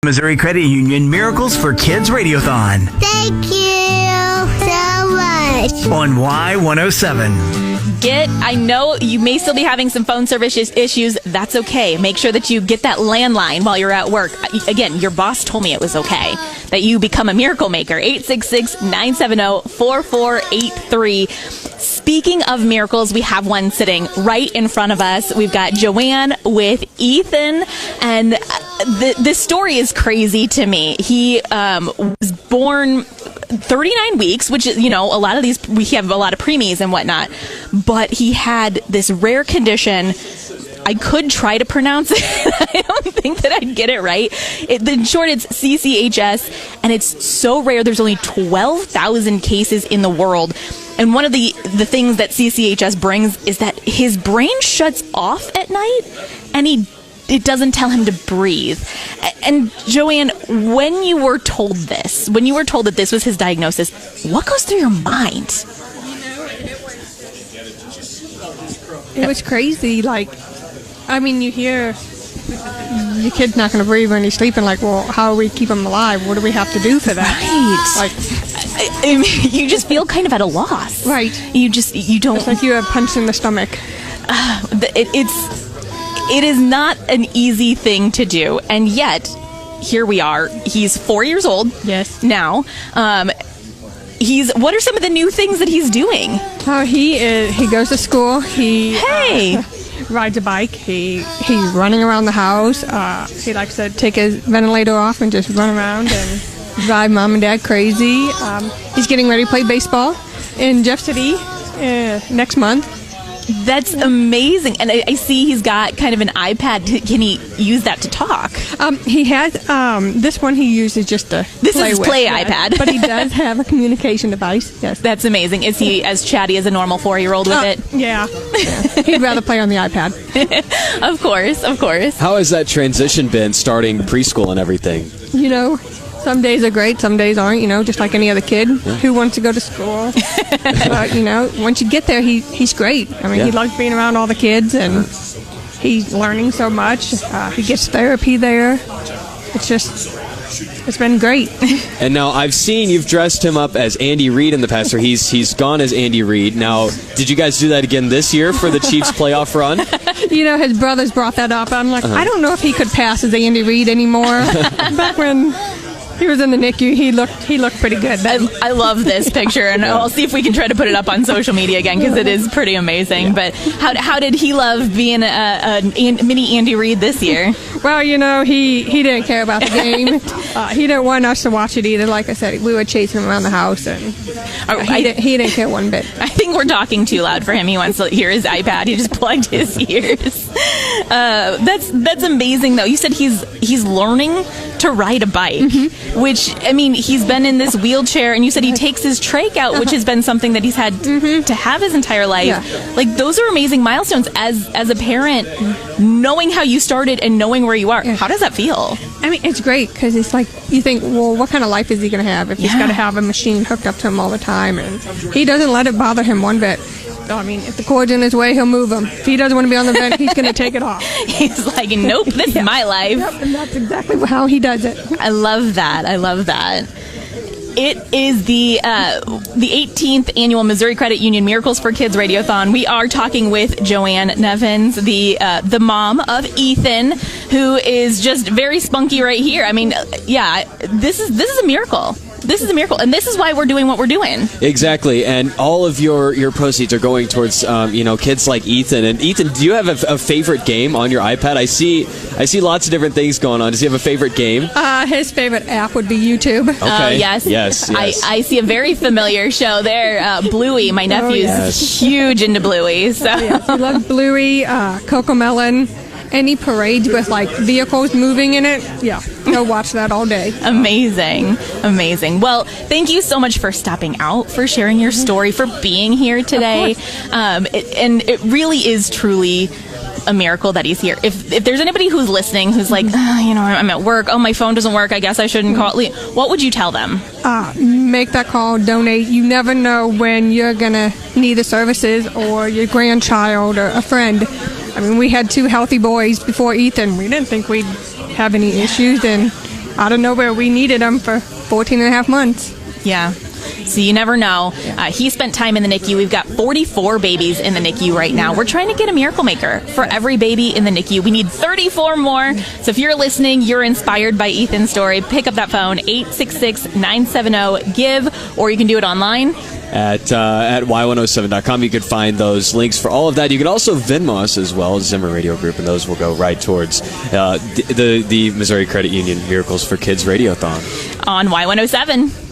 Missouri Credit Union Miracles for Kids Radiothon. Thank you so much. On Y107. I know you may still be having some phone service issues. That's okay. Make sure that you get that landline while you're at work. Again, your boss told me it was okay that you become a miracle maker. 866-970-4483. Speaking of miracles, we have one sitting right in front of us. We've got JoAnne with Ethan, and this story is crazy to me. He was born 39 weeks, which is, a lot of these, we have a lot of preemies and whatnot, but he had this rare condition. I could try to pronounce it. I don't think that I'd get it right. In short, it's CCHS, and it's so rare. There's only 12,000 cases in the world. And one of the things that CCHS brings is that his brain shuts off at night, and it doesn't tell him to breathe. And JoAnne, when you were told that this was his diagnosis, what goes through your mind? It was crazy. You hear your kid's not going to breathe when he's sleeping. Well, how do we keep him alive? What do we have to do for that? Right. You just feel kind of at a loss. Right. You don't. It's like you have punched in the stomach. It is not an easy thing to do, and yet here we are. He's 4 years old. Yes. Now, what are some of the new things that he's doing? Oh, he goes to school. He rides a bike. He's running around the house. He likes to take his ventilator off and just run around and drive mom and dad crazy. He's getting ready to play baseball in Jeff City next month. That's amazing. And I see he's got kind of an iPad. Can he use that to talk? He has, this one he uses just to play with. iPad. But he does have a communication device, yes. That's amazing. Is he as chatty as a normal 4-year-old with it? Yeah. He'd rather play on the iPad. Of course. How has that transition been, starting preschool and everything? Some days are great, some days aren't, just like any other kid who wants to go to school. But, once you get there, he's great. He loves being around all the kids, and he's learning so much. He gets therapy there. It's been great. And now I've seen you've dressed him up as Andy Reid in the past, or he's gone as Andy Reid. Now, did you guys do that again this year for the Chiefs playoff run? His brothers brought that up. I'm like, I don't know if he could pass as Andy Reid anymore. Back when he was in the NICU, he looked pretty good. I love this picture, and I'll see if we can try to put it up on social media again, because it is pretty amazing. Yeah. But how did he love being a mini Andy Reid this year? Well, he didn't care about the game. He didn't want us to watch it either. Like I said, we would chase him around the house, and he didn't care one bit. I think we're talking too loud for him. He wants to hear his iPad. He just plugged his ears. That's amazing, though. You said he's learning to ride a bike, which, he's been in this wheelchair, and you said he takes his trach out, which has been something that he's had to have his entire life. Yeah. Those are amazing milestones as a parent, knowing how you started and knowing where you are. Yeah. How does that feel? It's great, because it's like, you think, well, what kind of life is he going to have if he's got to have a machine hooked up to him all the time? And he doesn't let it bother him one bit. If the cord's in his way, he'll move him. If he doesn't want to be on the vent, he's going to take it off. He's like, nope, this is my life. Yep, and that's exactly how he does it. I love that. It is the 18th annual Missouri Credit Union Miracles for Kids Radiothon. We are talking with JoAnne Nevins, the mom of Ethan, who is just very spunky right here. This is a miracle. This is a miracle, and this is why we're doing what we're doing. Exactly, and all of your proceeds are going towards kids like Ethan. And Ethan, do you have a favorite game on your iPad? I see lots of different things going on. Does he have a favorite game? His favorite app would be YouTube. Okay. Yes. I see a very familiar show there. Bluey, my nephew's huge into Bluey. So he loves Bluey, Cocomelon. Any parades with vehicles moving in it, he'll watch that all day. Amazing. Well, thank you so much for stopping out, for sharing your story, for being here today. It really is truly a miracle that he's here. If there's anybody who's listening who's like, I'm at work, my phone doesn't work, I guess I shouldn't call. What would you tell them? Make that call, donate. You never know when you're gonna need the services, or your grandchild, or a friend. We had 2 healthy boys before Ethan. We didn't think we'd have any issues, and out of nowhere, we needed him for 14 and a half months. Yeah. So you never know. He spent time in the NICU. We've got 44 babies in the NICU right now. We're trying to get a miracle maker for every baby in the NICU. We need 34 more. So if you're listening, you're inspired by Ethan's story, pick up that phone, 866-970-GIVE, or you can do it online. At y107.com, you can find those links for all of that. You can also Venmo us as well, Zimmer Radio Group, and those will go right towards the Missouri Credit Union Miracles for Kids Radiothon. On Y107.